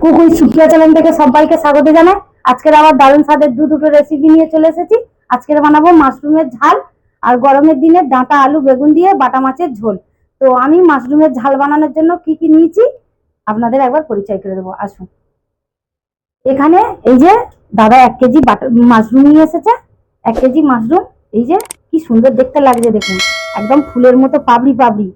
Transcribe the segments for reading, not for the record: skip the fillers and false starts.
কুকুই Supriya channel থেকে সবাইকে স্বাগত জানাই। আজকের আবার দারুণ স্বাদের দুটো রেসিপি নিয়ে চলে এসেছি। আজকের বানাবো মাশরুমের ঝাল আর গরমের দিনে ডাঁটা আলু বেগুন দিয়ে বাটা মাছের ঝোল। তো আমি মাশরুমের ঝাল বানানোর জন্য কি কি নিয়েছি আপনাদের একবার পরিচয় করে দেবো, আসুন। এখানে এই যে দাদা 1 কেজি মাশরুম নিয়ে এসেছে। 1 কেজি মাশরুম, এই যে কি সুন্দর দেখতে লাগছে দেখুন, একদম ফুলের মতো পাবড়ি পাবড়ি।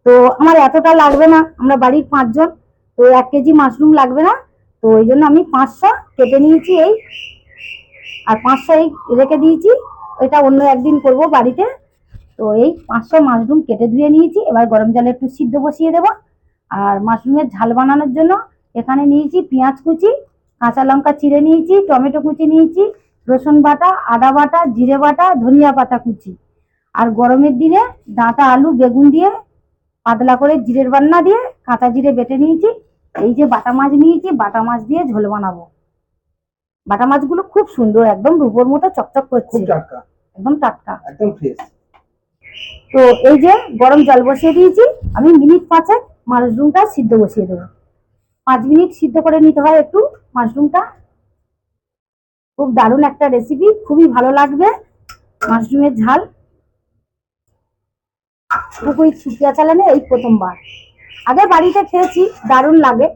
তো আমার এতটা লাগবে না, আমরা বাড়ির 5 জন, তো 1 কেজি মাশরুম লাগবে না। তো এই জন্য আমি 500 কেটে নিয়েছি এই, আর 500 এই রেখে দিয়েছি, এটা অন্য একদিন করব বাড়িতে। তো এই 500 মাশরুম কেটে ধুয়ে নিয়েছি। এবার গরম জলে একটু সিদ্ধ বসিয়ে দেবো। আর মাশরুমের ঝাল বানানোর জন্য এখানে নিয়েছি পেঁয়াজ কুচি, কাঁচা লঙ্কা চিড়ে নিয়েছি, টমেটো কুচি নিয়েছি, রসুন বাটা, আদা বাটা, জিরে বাটা, ধনিয়া পাতা কুচি। আর গরমের দিনে ডাঁটা আলু বেগুন দিয়ে পাতলা করে জিরের বান্না দিয়ে কাঁচা জিরে বেটে নিয়েছি। এই যে বাটা মাছ নিয়েছি, বাটা মাছ দিয়ে ঝোল বানাবো। বাটা মাছগুলো খুব সুন্দর, একদম রূপোর মতো চকচক করছে, একদম টাটকা, একদম ফ্রেশ। তো এই যে গরম জল বসিয়ে দিয়েছি, আমি মিনিট 5 মাশরুমটা সিদ্ধ বসিয়ে দেবো। 5 মিনিট সিদ্ধ করে নিতে হয় একটু মাশরুমটা। খুব দারুণ একটা রেসিপি, খুবই ভালো লাগবে মাশরুমের ঝাল। কুকুই সুপ্রিয়া চ্যানেলে এই প্রথমবার, আগে বাড়িতে খেয়েছি, দারুণ লাগে।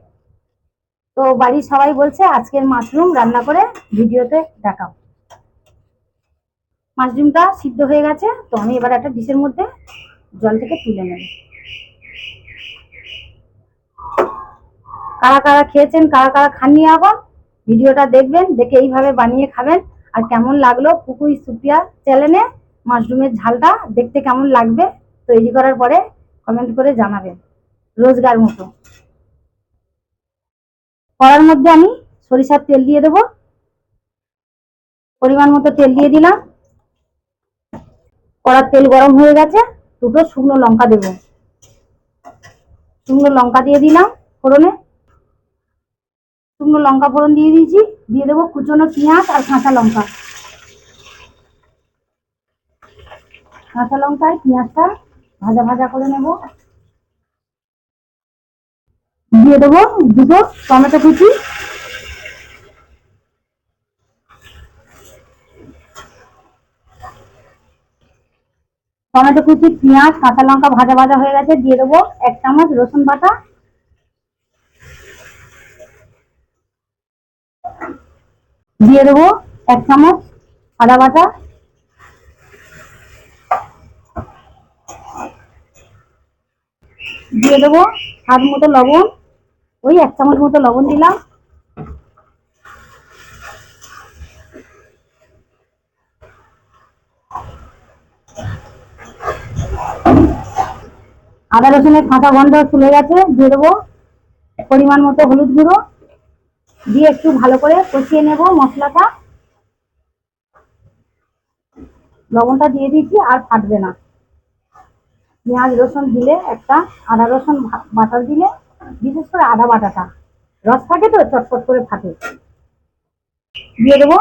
তো বাড়ির সবাই বলছে আজকের মাশরুম রান্না করে ভিডিওতে দেখাও। মাশরুমটা সিদ্ধ হয়ে গেছে, তো আমি এবার একটা ডিশের মধ্যে জল থেকে তুলে নেব। কারা কারা খেয়েছেন, কারা কারা খাননি, এখন ভিডিওটা দেখবেন, দেখে এইভাবে বানিয়ে খাবেন। আর কেমন লাগলো কুকুই সুপ্রিয়া চ্যানেলে মাশরুমের ঝালটা দেখতে কেমন লাগবে তৈরি করার পরে কমেন্ট করে জানাবেন রোজগার মতো। কড়ার মধ্যে আমি সরিষার তেল দিয়ে দেবো, পরিমাণ মতো তেল দিয়ে দিলাম। কড়ার তেল গরম হয়ে গেছে, দুটো শুকনো লঙ্কা দেব, শুকনো লঙ্কা দিয়ে দিলাম ফোড়নে। শুকনো লঙ্কা ফোড়ন দিয়ে দিয়েছি, দিয়ে দেবো কুচনো পেঁয়াজ আর কাঁচা লঙ্কা। কাঁচা লঙ্কা আর পেঁয়াজটা ভাজা ভাজা করে নেব। দিয়ে দেবো দুটো টমেটো কুচি, টমেটো কুচি পেঁয়াজ কাঁচা লঙ্কা ভাজা ভাজা হয়ে গেছে। দিয়ে দেবো 1 চামচ রসুন বাটা, দিয়ে দেবো 1 চামচ আদা বাটা, দিয়ে দেবো স্বাদ মতো লবণ, ওই 1 চামচ মতো লবণ দিলাম। আদা রসুনের কাঁচা গন্ধ চলে গেছে, দিয়ে দেবো পরিমাণ মতো হলুদ গুঁড়ো, দিয়ে একটু ভালো করে কষিয়ে নেব মশলাটা। লবণটা দিয়ে দিচ্ছি, আর ফাটবে না। পেঁয়াজ রসুন দিলে একটা, আদা রসুন বাটা দিলে, বিশেষ করে আদা বাটাটা রস থাকে তো চটপট করে ফাটে। দিয়ে দেবো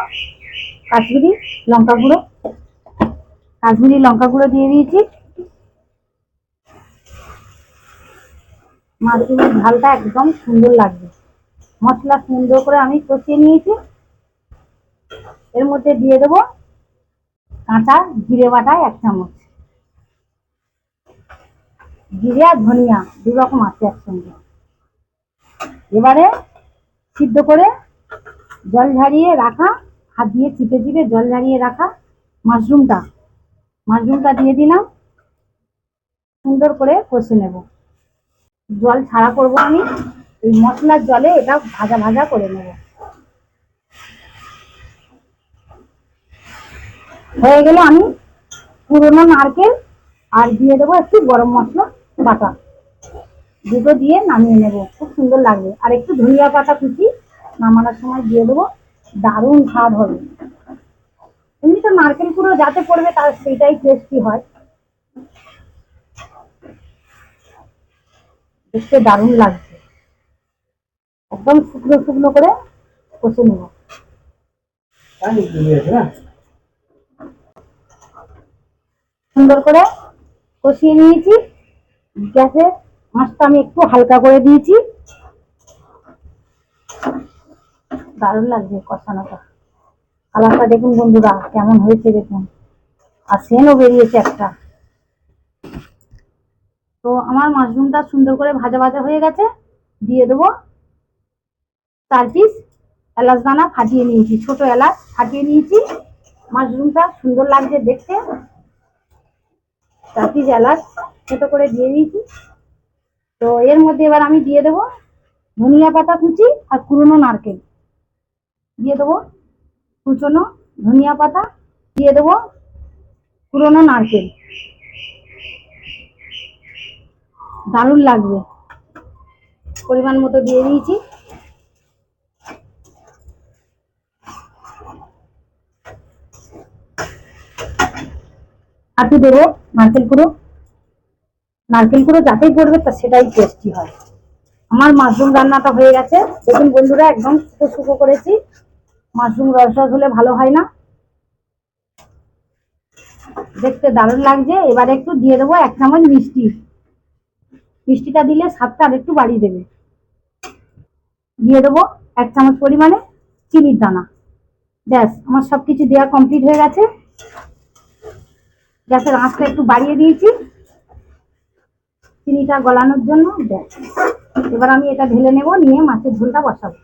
কাশ্মীরি লঙ্কা গুঁড়ো, কাশ্মীরি লঙ্কা গুঁড়ো দিয়ে দিয়েছি। মাশরুমের ঝালটা একদম সুন্দর লাগবে। মশলা সুন্দর করে আমি কষিয়ে নিয়েছি। এর মধ্যে দিয়ে দেবো কাঁচা জিরে বাটা 1 চামচ, জিরে আর ধনিয়া 2 রকম আছে একসঙ্গে। এবারে সিদ্ধ করে জল ঝারিয়ে রাখা, হাত দিয়ে চিপে চিপে জল ঝারিয়ে রাখা মাশরুমটা দিয়ে দিলাম। সুন্দর করে কষে নেব, জল ছাড়া করব আমি, এই মশলার জলে এটা ভাজা ভাজা করে নেব। হয়ে গেলে আমি পুরনো নারকেল আর দিয়ে দেবো একটু গরম মশলা বাটা, দুটো দিয়ে নামিয়ে নেব, খুব সুন্দর লাগবে। আর একটু ধনিয়া পাতা কুচি নামানোর সময় দিয়ে দেবো, দারুণ স্বাদ হবে। এমনি তো নারকেল গুঁড়ো যাতে পড়বে তার সেইটাই টেস্টি হয়, দেখতে দারুণ লাগছে। একদম শুকনো শুকনো করে কষে নেব। সুন্দর করে কষিয়ে নিয়েছি। গ্যাসের আঁচটা আমি একটু হালকা করে দিয়েছি। দারুণ লাগছে কষানোটা। কালারটা দেখুন বন্ধুরা কেমন হয়েছে দেখুন, আর সেনও বেরিয়েছে একটা। তো আমার মাশরুমটা সুন্দর করে ভাজা ভাজা হয়ে গেছে। দিয়ে দেবো 4 পিস এলাচ দানা ফাটিয়ে নিয়েছি, ছোট এলাচ ফাটিয়ে নিয়েছি। মাশরুমটা সুন্দর লাগছে দেখতে। 4 পিস এলাচ ছোট করে দিয়ে দিয়েছি। তো এর মধ্যে এবার আমি দিয়ে দেবো ধনিয়া পাতা কুচি আর কুচনো নারকেল দিয়ে দেবো। কুচনো ধনিয়া পাতা দিয়ে দেবো, কুচনো নারকেল, দারুণ লাগবে। পরিমাণ মতো দিয়ে দিয়েছি। আর দেবো নারকেল কুড়ো। নারকেল কুড়ো যাতেই পড়বে তা সেটাই টেস্টি হয়। আমার মাশরুম রান্নাটা হয়ে গেছে দেখুন বন্ধুরা, একদম শুকো শুকো করেছি। মাশরুম রস রস হলে ভালো হয় না, দেখতে দারুণ লাগছে। এবারে একটু দিয়ে দেবো 1 চামচ মিষ্টি। মিষ্টিটা দিলে স্বাদটা আর একটু বাড়িয়ে দেবে। দিয়ে দেবো 1 চামচ পরিমাণে চিনির দানা। ব্যাস আমার সবকিছু দেওয়া কমপ্লিট হয়ে গেছে। গ্যাসের আঁচটা একটু বাড়িয়ে দিয়েছি চিনিটা গলানোর জন্য। ব্যাস এবার আমি এটা ঢেলে নেব, নিয়ে মাছের ঝোলটা বসাবো।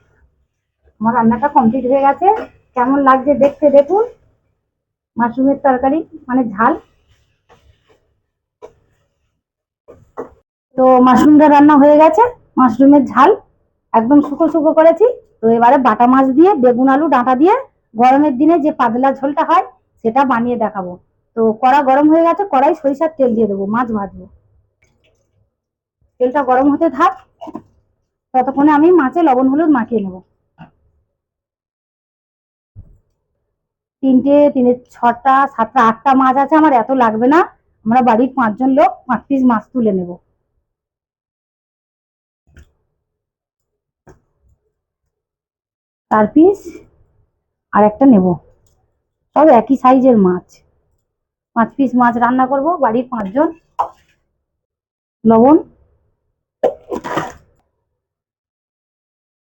আমার রান্নাটা কমপ্লিট হয়ে গেছে। কেমন লাগছে দেখতে দেখুন। মাশরুমের তরকারি মানে ঝাল। তো মাশরুমটা রান্না হয়ে গেছে, মাশরুমের ঝাল একদম শুকো শুকো করেছি। তো এবারে বাটা মাছ দিয়ে বেগুন আলু ডাঁটা দিয়ে গরমের দিনে যে পাতলা ঝোলটা হয় সেটা বানিয়ে দেখাবো। তো কড়া গরম হয়ে গেছে, কড়াই সরিষার তেল দিয়ে দেবো, মাছ ভাজবো। তেলটা গরম হতে থাক, ততক্ষণে আমি মাছে লবণ হলুদ মাখিয়ে নেব। 3টে 3, 6টা 7টা 8টা মাছ আছে, আমার এত লাগবে না। আমরা বাড়ির 5 জন লোক, 5 পিস মাছ তুলে নেব। 4 পিস আর একটা নেব, সব একই সাইজের মাছ। 5 পিস মাছ রান্না করব বাড়ির 5 জন। লবণ,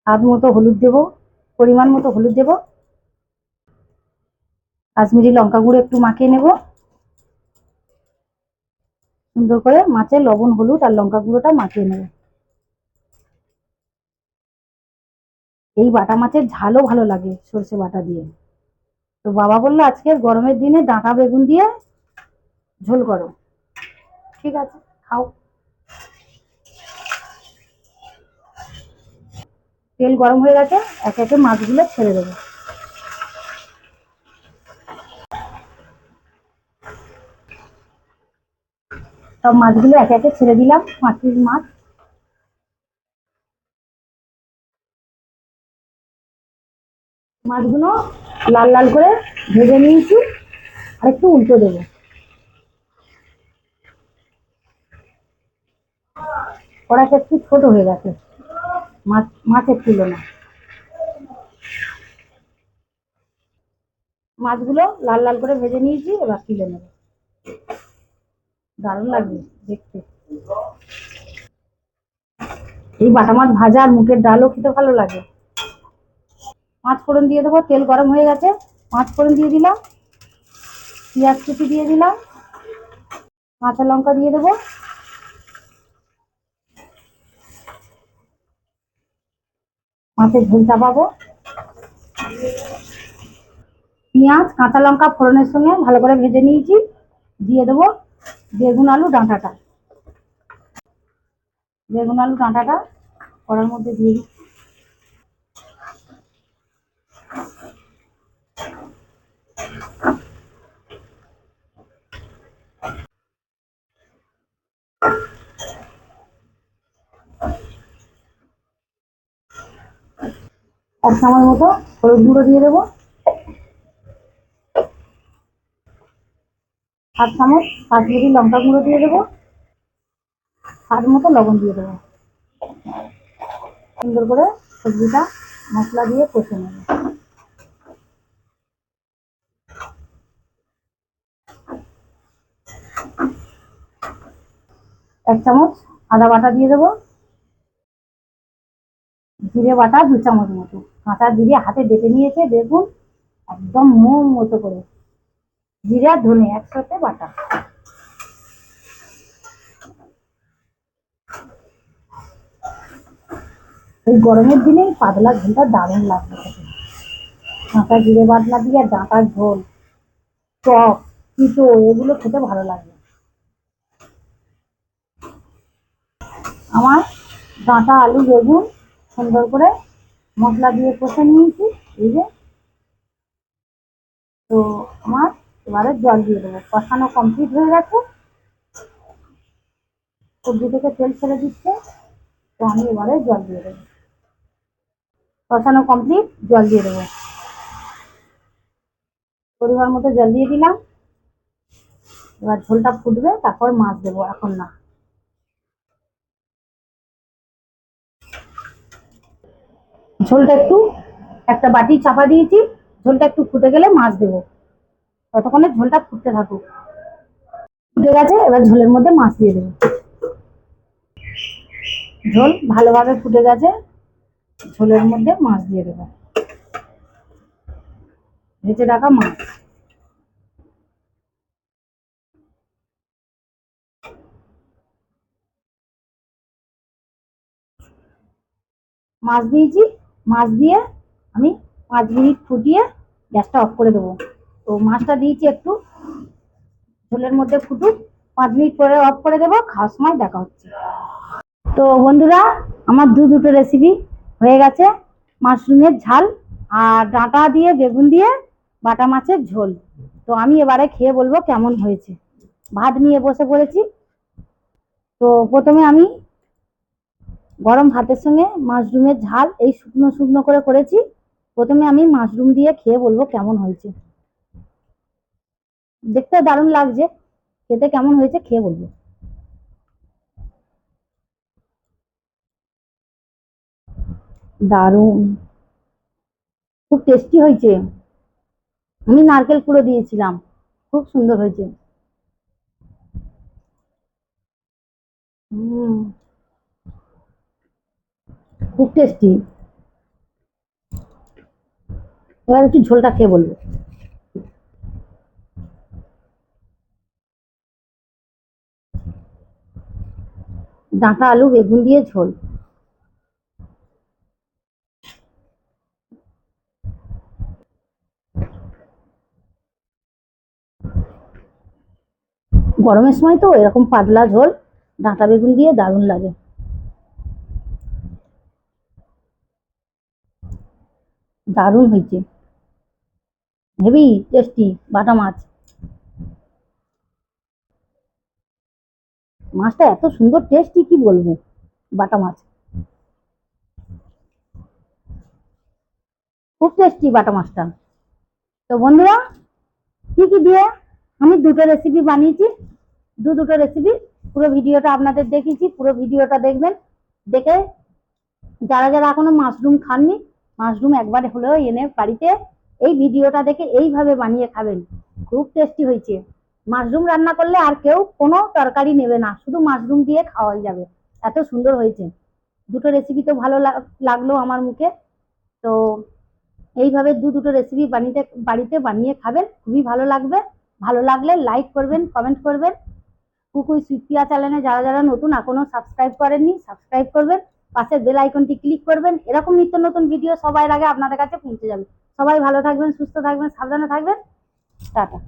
স্বাদ মতো হলুদ দেবো, পরিমাণ মতো হলুদ দেবো। কাশ্মীরি লঙ্কা গুঁড়ো একটু মাখিয়ে নেব সুন্দর করে। মাছে লবণ হলুদ আর লঙ্কা গুঁড়োটা মাখিয়ে নেব। এই বাটা মাছের ঝালও ভালো লাগে সর্ষে বাটা দিয়ে। তো বাবা বললো আজকে গরমের দিনে ডাঁটা বেগুন দিয়ে ঝোল করো। ঠিক আছে, খাও। তেল গরম হয়ে গেছে, একে একে মাছগুলো ছেড়ে দেবো। সব মাছগুলো একে একে ছেড়ে দিলাম, 5 পিস মাছ। মাছগুলো লাল লাল করে ভেজে নিয়েছি, আর একটু উল্টো দেবো। কড়াইটা একটু ছোট হয়ে গেছে মাছের তুলনায়। মাছগুলো লাল লাল করে ভেজে নিয়েছি, এবার তুলে নেব। দারুণ লাগবে দেখতে। এই বাটা মাছ ভাজা আর মুগের ডালও খেতে ভালো লাগে। পাঁচ ফোড়ন দিয়ে দেবো, তেল গরম হয়ে গেছে। 5 ফোড়ন দিয়ে দিলাম, পেঁয়াজ কুচি দিয়ে দিলাম, কাঁচা লঙ্কা দিয়ে দেবো। মাছের ঝোল চাপাবো। পেঁয়াজ কাঁচা লঙ্কা ফোড়নের সঙ্গে ভালো করে ভেজে নিয়েছি। দিয়ে দেবো বেগুন আলু ডাঁটাটা। বেগুন আলু ডাঁটাটা কড়ার মধ্যে দিয়ে দিচ্ছি। 1 চামচ মতো হলুদ গুঁড়ো দিয়ে দেবো। 1/2 চামচ কাশ্মীরি লঙ্কা গুঁড়ো দিয়ে দেবো। স্বাদ মতো লবণ দিয়ে দেবো। সুন্দর করে সবজিটা মশলা দিয়ে কষে নেব। 1 চামচ আদা বাটা দিয়ে দেবো। জিরে বাটা 2 চামচ মতো। কাঁচা জিরে হাতে বেটে নিয়েছে, দেখুন একদম মোম মতো করে জিরা ধনে একসাথে বাটা। এই গরমের দিনে পাতলা ঝোলটা দারুণ লাগবে খেতে। কাঁচা জিরে বাটনা দিয়ে ডাঁটার ঝোল, টক, তিতো এগুলো খেতে ভালো লাগে। আমার ডাঁটা আলু বেগুন সুন্দর করে মশলা দিয়ে কষে নিয়েছি। এই যে, তো আমার এবারে জল দিয়ে দেবো। কষানো কমপ্লিট হয়ে গেছে, সবজি থেকে তেল ছেড়ে দিচ্ছে, তো আমি এবারে জল দিয়ে দেবো। কষানো কমপ্লিট, জল দিয়ে দেবো। পরিমাণ মতো জল দিয়ে দিলাম। এবার ঝোলটা ফুটবে, তারপর মাছ দেবো, এখন না। ঝোলটা একটু একটা বাটি চাপা দিয়েছি, ঝোলটা একটু ফুটে গেলে মাছ দেবো। ততক্ষণে ঝোলটা ফুটতে থাকুক। ফুটে গেছে, এবার ঝোলের মধ্যে মাছ দিয়ে দেবো। ঝোল ভালোভাবে ফুটে গেছে, ঝোলের মধ্যে মাছ দিয়ে দেবো, ভেজে রাখা মাছ। মাছ দিয়েছি, মাছ দিয়ে আমি 5 মিনিট ফুটিয়ে গ্যাসটা অফ করে দেবো। তো মাছটা দিয়েছি একটু ঝোলের মধ্যে ফুটুক, 5 মিনিট পরে অফ করে দেবো। খাওয়ার সময় দেখা হচ্ছে। তো বন্ধুরা, আমার দুটো রেসিপি হয়ে গেছে। মাশরুমের ঝাল আর ডাঁটা দিয়ে বেগুন দিয়ে বাটা মাছের ঝোল। তো আমি এবারে খেয়ে বলবো কেমন হয়েছে। ভাত নিয়ে বসে পড়েছি। তো প্রথমে আমি গরম ভাতের সঙ্গে মাশরুমের ঝাল এই শুকনো শুকনো করে করেছি। প্রথমে আমি মাশরুম দিয়ে খেয়ে বলবো কেমন হয়েছে। দেখতে দারুণ লাগছে, খেতে কেমন হয়েছে খেয়ে বলবো। দারুণ, খুব টেস্টি হয়েছে। আমি নারকেল কুড়ো দিয়েছিলাম, খুব সুন্দর হয়েছে। হুম, খুব টেস্টি। এবার একটু ঝোলটা খেয়ে বলবো। ডাঁটা আলু বেগুন দিয়ে ঝোল। গরমের সময় তো এরকম পাতলা ঝোল ডাঁটা বেগুন দিয়ে দারুণ লাগে। দারুণ হয়েছে, হেভি টেস্টি বাটা মাছ। মাছটা এত সুন্দর টেস্টি কি বলবো, বাটা মাছ খুব টেস্টি বাটা মাছটা। তো বন্ধুরা, কি কি দিয়ে আমি দুটো রেসিপি বানিয়েছি, দুটো রেসিপি পুরো ভিডিওটা আপনাদের দেখিয়েছি। পুরো ভিডিওটা দেখবেন, দেখে যারা যারা এখনো মাশরুম খাননি, মাশরুম একবার হলেও এনে বাড়িতে এই ভিডিওটা দেখে এইভাবে বানিয়ে খাবেন। খুব টেস্টি হয়েছে। মাশরুম রান্না করলে আর কেউ কোনো তরকারি নেবে না, শুধু মাশরুম দিয়ে খাওয়াই যাবে, এত সুন্দর হয়েছে। দুটো রেসিপি তো ভালো লাগলো আমার মুখে। তো এইভাবে দুটো রেসিপি বাড়িতে বানিয়ে খাবেন, খুবই ভালো লাগবে। ভালো লাগলে লাইক করবেন, কমেন্ট করবেন। কুকুই সুইপিয়া চ্যানেলে যারা যারা নতুন এখনো সাবস্ক্রাইব করেননি, সাবস্ক্রাইব করবেন। পাশের বেল আইকনটি ক্লিক করবেন, এরকম নিত্য নতুন ভিডিও সবার আগে আপনাদের কাছে পৌঁছে যাবে। সবাই ভালো থাকবেন, সুস্থ থাকবেন, সাবধানে থাকবেন। টাটা।